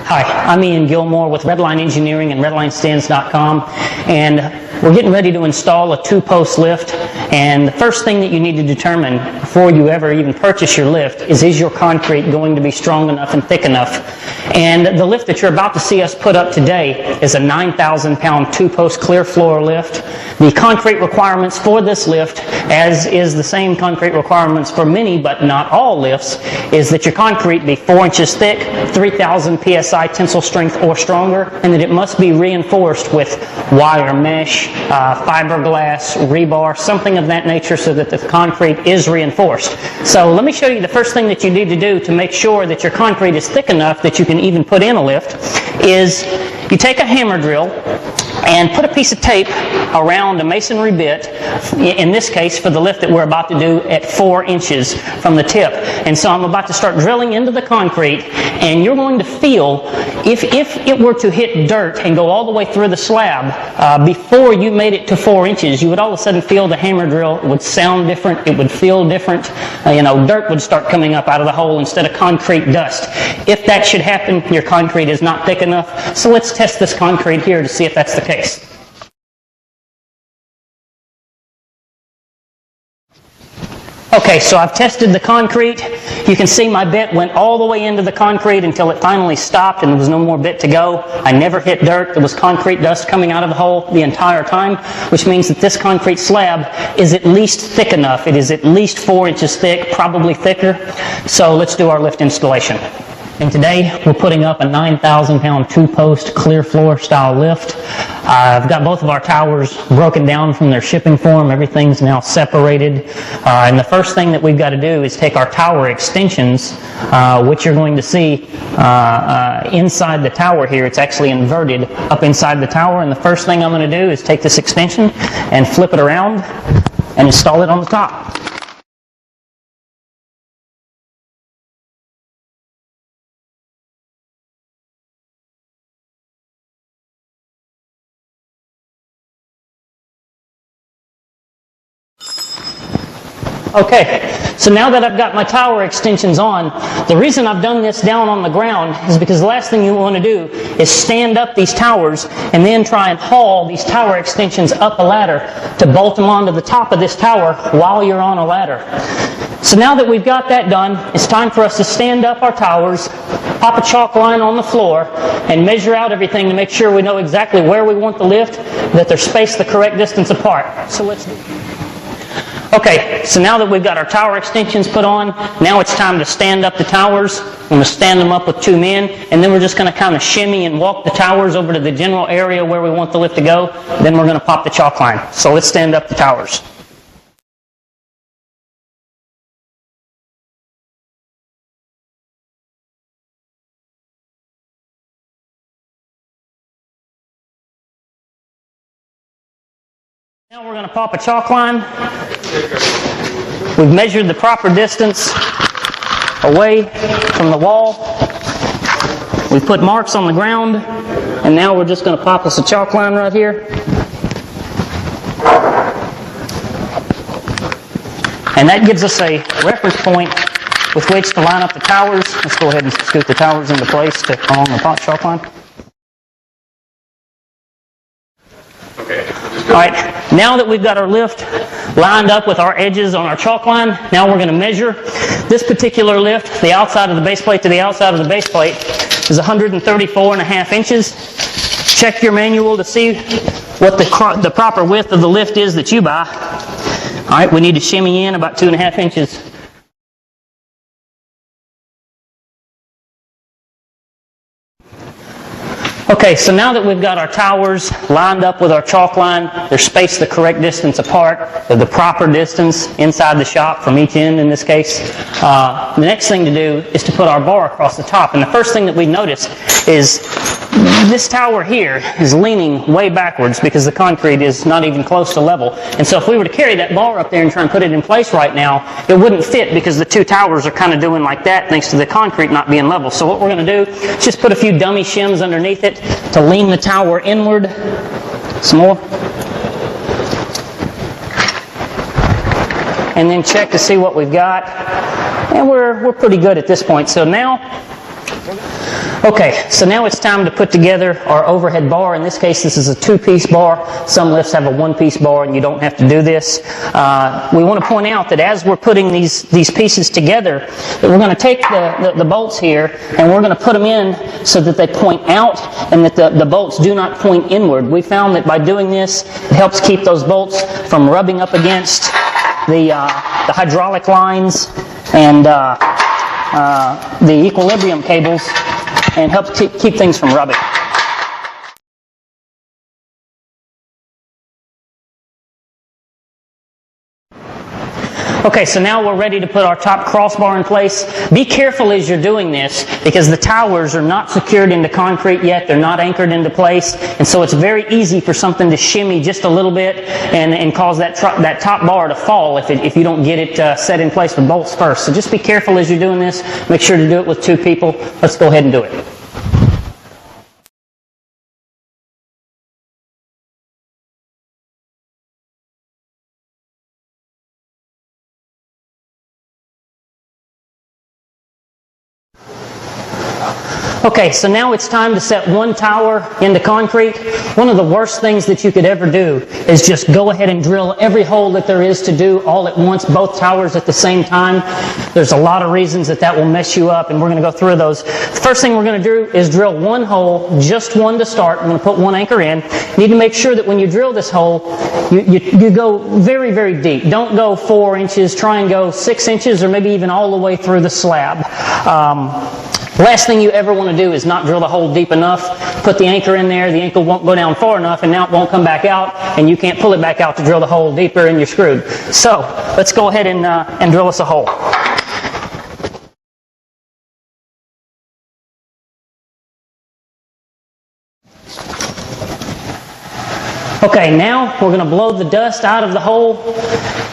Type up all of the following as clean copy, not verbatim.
Hi, I'm Ian Gilmore with Redline Engineering and RedlineStands.com, and we're getting ready to install a two-post lift. And the first thing that you need to determine before you ever even purchase your lift is your concrete going to be strong enough and thick enough? And the lift that you're about to see us put up today is a 9,000-pound two-post clear floor lift. The concrete requirements for this lift, as is the same concrete requirements for many but not all lifts, is that your concrete be 4 inches thick, 3,000 psi tensile strength or stronger, and that it must be reinforced with wire mesh, fiberglass, rebar, something of that nature so that the concrete is reinforced. So let me show you the first thing that you need to do to make sure that your concrete is thick enough that you can even put in a lift is you take a hammer drill and put a piece of tape around a masonry bit, in this case for the lift that we're about to do at 4 inches from the tip. And so I'm about to start drilling into the concrete, and you're going to feel if it were to hit dirt and go all the way through the slab before you made it to 4 inches, you would all of a sudden feel the hammer drill. It would sound different, it would feel different. Dirt would start coming up out of the hole instead of concrete dust. If that should happen, your concrete is not thick enough. So let's test this concrete here to see if that's the case. Okay, so I've tested the concrete. You can see my bit went all the way into the concrete until it finally stopped and there was no more bit to go. I never hit dirt. There was concrete dust coming out of the hole the entire time, which means that this concrete slab is at least thick enough. It is at least 4 inches thick, probably thicker. So let's do our lift installation. And today we're putting up a 9,000-pound two-post clear floor style lift. I've got both of our towers broken down from their shipping form. Everything's now separated. And the first thing that we've got to do is take our tower extensions, which you're going to see inside the tower here. It's actually inverted up inside the tower. And the first thing I'm going to do is take this extension and flip it around and install it on the top. Okay, so now that I've got my tower extensions on, the reason I've done this down on the ground is because the last thing you want to do is stand up these towers and then try and haul these tower extensions up a ladder to bolt them onto the top of this tower while you're on a ladder. So now that we've got that done, it's time for us to stand up our towers, pop a chalk line on the floor, and measure out everything to make sure we know exactly where we want the lift, that they're spaced the correct distance apart. So let's do it. Okay, so now that we've got our tower extensions put on, now it's time to stand up the towers. I'm going to stand them up with 2 men, and then we're just going to kind of shimmy and walk the towers over to the general area where we want the lift to go. Then we're going to pop the chalk line. So let's stand up the towers. Now we're going to pop a chalk line. We've measured the proper distance away from the wall. We've put marks on the ground, and now we're just going to pop us a chalk line right here. And that gives us a reference point with which to line up the towers. Let's go ahead and scoot the towers into place along the chalk line. Alright, now that we've got our lift lined up with our edges on our chalk line, now we're going to measure this particular lift. The outside of the base plate to the outside of the base plate is 134.5 inches. Check your manual to see what the proper width of the lift is that you buy. Alright, we need to shimmy in about 2.5 inches. Okay, so now that we've got our towers lined up with our chalk line, they're spaced the correct distance apart, they're the proper distance inside the shop from each end in this case. The next thing to do is to put our bar across the top. And the first thing that we notice is this tower here is leaning way backwards because the concrete is not even close to level. And so if we were to carry that bar up there and try and put it in place right now, it wouldn't fit because the two towers are kind of doing like that thanks to the concrete not being level. So what we're going to do is just put a few dummy shims underneath it to lean the tower inward. Some more. And then check to see what we've got. And we're pretty good at this point. So now Okay, so now it's time to put together our overhead bar. In this case, this is a 2-piece bar. Some lifts have a 1-piece bar, and you don't have to do this. We want to point out that as we're putting these pieces together, that we're going to take the bolts here, and we're going to put them in so that they point out and that the bolts do not point inward. We found that by doing this, it helps keep those bolts from rubbing up against the hydraulic lines and the equilibrium cables, and helps keep things from rubbing. Okay, so now we're ready to put our top crossbar in place. Be careful as you're doing this because the towers are not secured into concrete yet. They're not anchored into place. And so it's very easy for something to shimmy just a little bit and cause that top bar to fall if you don't get it set in place with bolts first. So just be careful as you're doing this. Make sure to do it with 2 people. Let's go ahead and do it. Okay, so now it's time to set one tower into concrete. One of the worst things that you could ever do is just go ahead and drill every hole that there is to do all at once, both towers at the same time. There's a lot of reasons that will mess you up, and we're going to go through those. The first thing we're going to do is drill one hole, just one to start. I'm going to put one anchor in. You need to make sure that when you drill this hole, you go very, very deep. Don't go 4 inches. Try and go 6 inches or maybe even all the way through the slab. Last thing you ever want to do is not drill the hole deep enough. Put the anchor in there, the anchor won't go down far enough, and now it won't come back out, and you can't pull it back out to drill the hole deeper, and you're screwed. So let's go ahead and drill us a hole. Okay, now we're going to blow the dust out of the hole.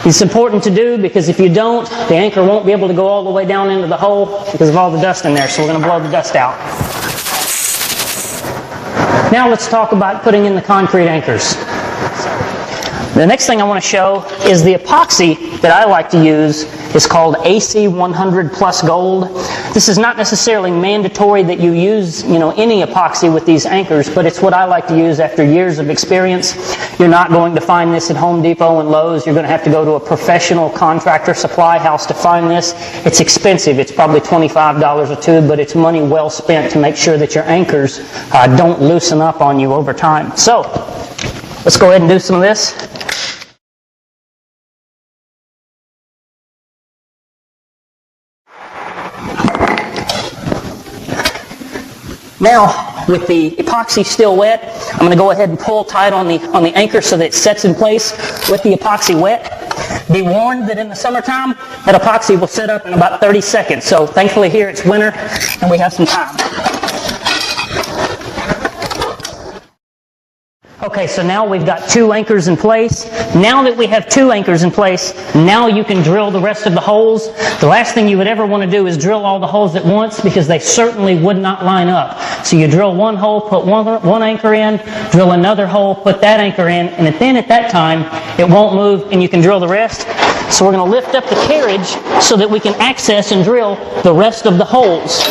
It's important to do because if you don't, the anchor won't be able to go all the way down into the hole because of all the dust in there. So we're going to blow the dust out. Now let's talk about putting in the concrete anchors. The next thing I want to show is the epoxy that I like to use. It's called AC 100 Plus Gold. This is not necessarily mandatory that you use, any epoxy with these anchors, but it's what I like to use after years of experience. You're not going to find this at Home Depot and Lowe's. You're going to have to go to a professional contractor supply house to find this. It's expensive. It's probably $25 a tube, but it's money well spent to make sure that your anchors don't loosen up on you over time. So, let's go ahead and do some of this. Now, with the epoxy still wet, I'm going to go ahead and pull tight on the anchor so that it sets in place with the epoxy wet. Be warned that in the summertime, that epoxy will set up in about 30 seconds. So thankfully here it's winter and we have some time. Okay, so now we've got 2 anchors in place. Now that we have 2 anchors in place, now you can drill the rest of the holes. The last thing you would ever want to do is drill all the holes at once because they certainly would not line up. So you drill one hole, put one anchor in, drill another hole, put that anchor in, and then at that time it won't move and you can drill the rest. So we're going to lift up the carriage so that we can access and drill the rest of the holes.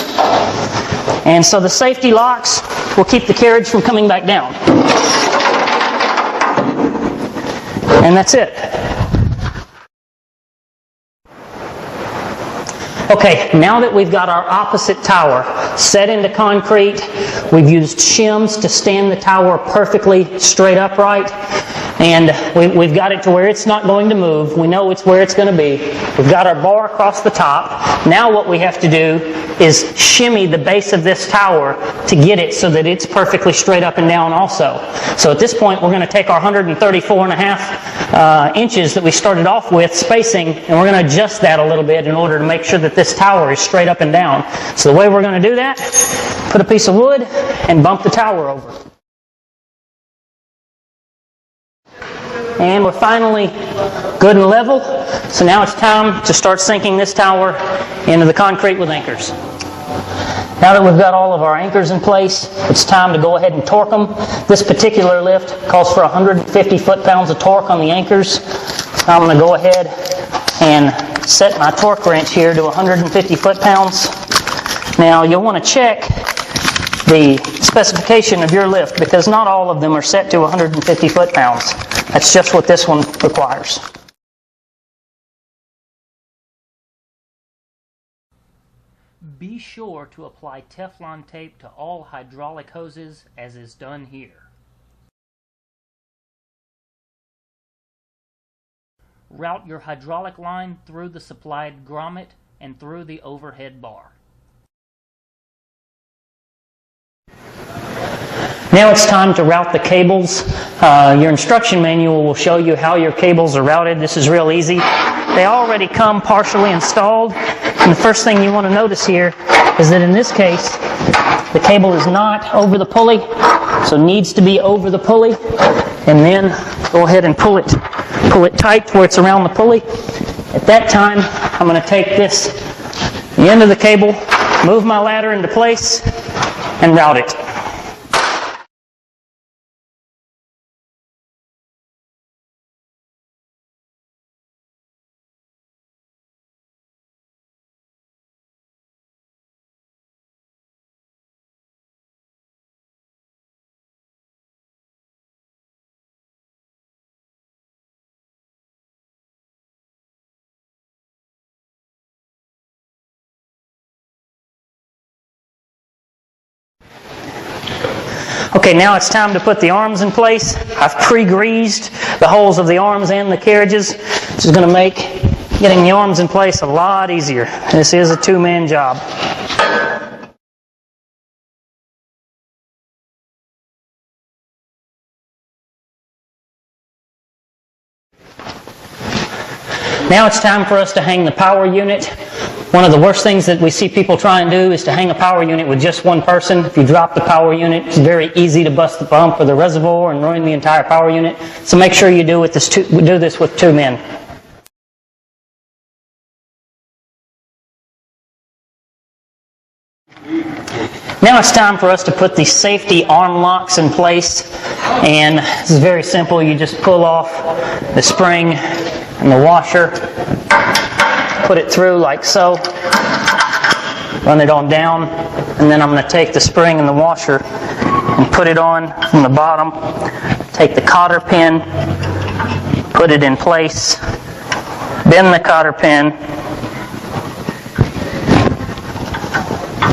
And so the safety locks will keep the carriage from coming back down. And that's it. Okay, now that we've got our opposite tower set into concrete, we've used shims to stand the tower perfectly straight upright, and we've got it to where it's not going to move. We know it's where it's going to be. We've got our bar across the top. Now what we have to do is shimmy the base of this tower to get it so that it's perfectly straight up and down also. So at this point, we're going to take our 134.5 inches that we started off with spacing, and we're going to adjust that a little bit in order to make sure that this tower is straight up and down. So the way we're going to do that, put a piece of wood and bump the tower over. And we're finally good and level. So now it's time to start sinking this tower into the concrete with anchors. Now that we've got all of our anchors in place, it's time to go ahead and torque them. This particular lift calls for 150 foot-pounds of torque on the anchors. So I'm going to go ahead and set my torque wrench here to 150 foot-pounds. Now you'll want to check the specification of your lift because not all of them are set to 150 foot-pounds. That's just what this one requires. Be sure to apply Teflon tape to all hydraulic hoses as is done here. Route your hydraulic line through the supplied grommet and through the overhead bar. Now it's time to route the cables. Your instruction manual will show you how your cables are routed. This is real easy. They already come partially installed. And the first thing you want to notice here is that in this case, the cable is not over the pulley, so needs to be over the pulley. And then go ahead and pull it tight to where it's around the pulley. At that time, I'm going to take the end of the cable, move my ladder into place, and route it. Okay, now it's time to put the arms in place. I've pre-greased the holes of the arms and the carriages. This is going to make getting the arms in place a lot easier. This is a two-man job. Now it's time for us to hang the power unit. One of the worst things that we see people try and do is to hang a power unit with just one person. If you drop the power unit, it's very easy to bust the pump or the reservoir and ruin the entire power unit. So make sure you do this with two men. Now it's time for us to put the safety arm locks in place. And this is very simple. You just pull off the spring and the washer, put it through like so, run it on down, and then I'm going to take the spring and the washer and put it on from the bottom, take the cotter pin, put it in place, bend the cotter pin.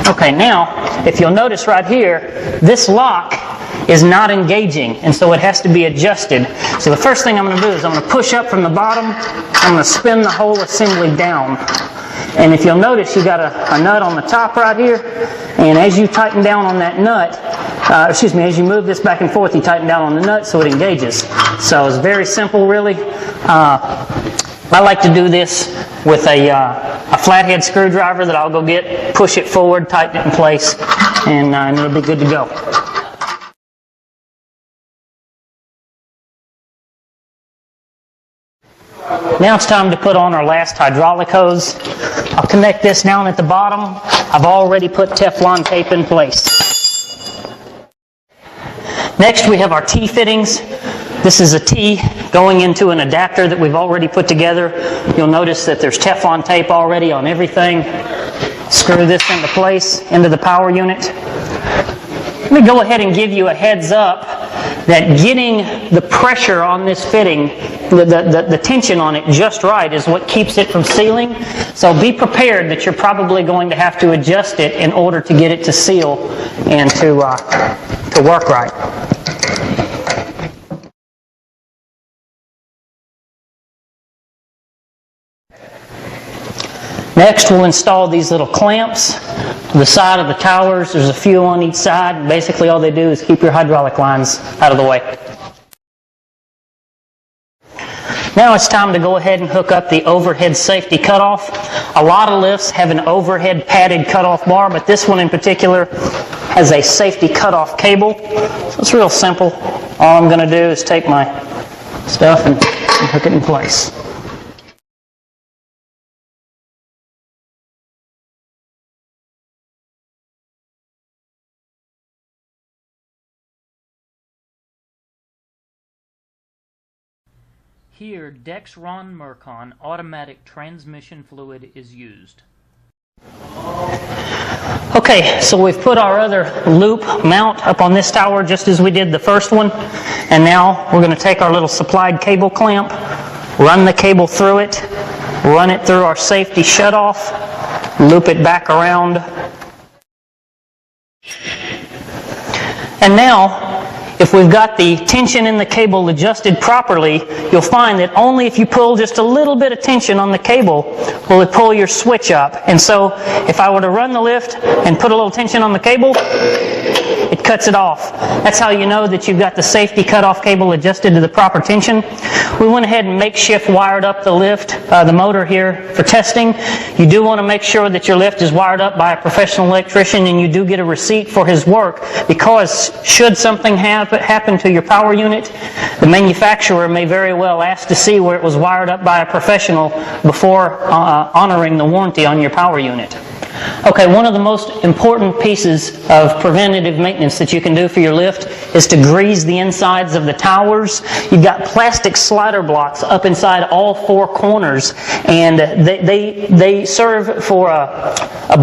Okay, now, if you'll notice right here, this lock is not engaging, and so it has to be adjusted. So the first thing I'm going to do is I'm going to push up from the bottom, I'm going to spin the whole assembly down. And if you'll notice, you got a nut on the top right here, and as you tighten down on that nut, as you move this back and forth, you tighten down on the nut so it engages. So it's very simple, really. I like to do this with a flathead screwdriver that I'll go get, push it forward, tighten it in place, and it'll be good to go. Now it's time to put on our last hydraulic hose. I'll connect this down at the bottom. I've already put Teflon tape in place. Next we have our T-fittings. This is a T going into an adapter that we've already put together. You'll notice that there's Teflon tape already on everything. Screw this into place, into the power unit. Let me go ahead and give you a heads up that getting the pressure on this fitting, the tension on it just right is what keeps it from sealing. So be prepared that you're probably going to have to adjust it in order to get it to seal and to work right. Next, we'll install these little clamps to the side of the towers. There's a few on each side. Basically, all they do is keep your hydraulic lines out of the way. Now it's time to go ahead and hook up the overhead safety cutoff. A lot of lifts have an overhead padded cutoff bar, but this one in particular has a safety cutoff cable. So it's real simple. All I'm going to do is take my stuff and hook it in place. Here, Dexron Mercon automatic transmission fluid is used. Okay, so we've put our other loop mount up on this tower just as we did the first one. And now we're going to take our little supplied cable clamp, run the cable through it, run it through our safety shutoff, loop it back around. And now, if we've got the tension in the cable adjusted properly, you'll find that only if you pull just a little bit of tension on the cable will it pull your switch up. And so if I were to run the lift and put a little tension on the cable, it cuts it off. That's how you know that you've got the safety cutoff cable adjusted to the proper tension. We went ahead and makeshift wired up the lift, the motor here for testing. You do want to make sure that your lift is wired up by a professional electrician, and you do get a receipt for his work, because should something happen to your power unit, the manufacturer may very well ask to see where it was wired up by a professional before honoring the warranty on your power unit. Okay, one of the most important pieces of preventative maintenance that you can do for your lift is to grease the insides of the towers. You've got plastic slider blocks up inside all four corners, and they serve for a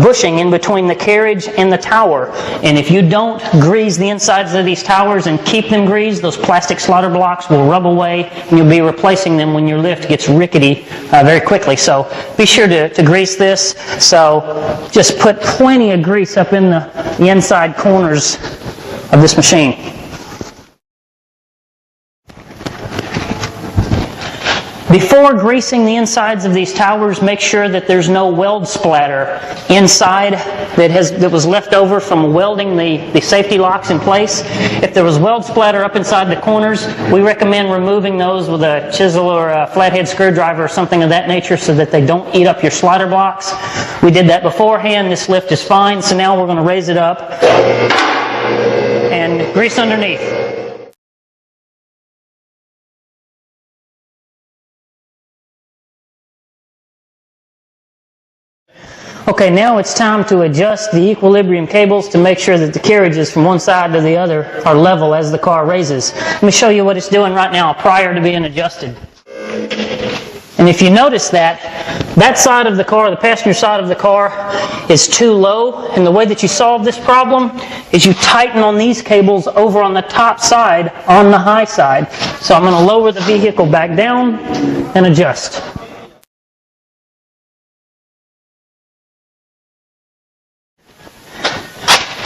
bushing in between the carriage and the tower. And if you don't grease the insides of these towers and keep them greased, those plastic slider blocks will rub away, and you'll be replacing them when your lift gets rickety very quickly. So be sure to grease this. So just put plenty of grease up in the inside corners of this machine. Before greasing the insides of these towers, make sure that there's no weld splatter inside that was left over from welding the safety locks in place. If there was weld splatter up inside the corners, we recommend removing those with a chisel or a flathead screwdriver or something of that nature so that they don't eat up your slider blocks. We did that beforehand. This lift is fine, so now we're going to raise it up and grease underneath. Okay, now it's time to adjust the equilibrium cables to make sure that the carriages from one side to the other are level as the car raises. Let me show you what it's doing right now prior to being adjusted. And if you notice that side of the car, the passenger side of the car, is too low. And the way that you solve this problem is you tighten on these cables over on the top side on the high side. So I'm going to lower the vehicle back down and adjust.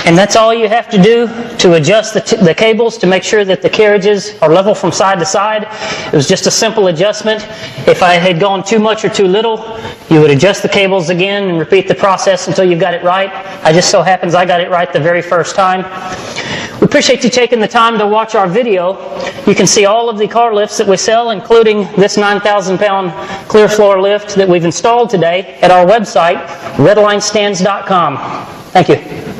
And that's all you have to do to adjust the cables to make sure that the carriages are level from side to side. It was just a simple adjustment. If I had gone too much or too little, you would adjust the cables again and repeat the process until you got it right. I just so happens I got it right the very first time. We appreciate you taking the time to watch our video. You can see all of the car lifts that we sell, including this 9,000-pound clear floor lift that we've installed today at our website, redlinestands.com. Thank you.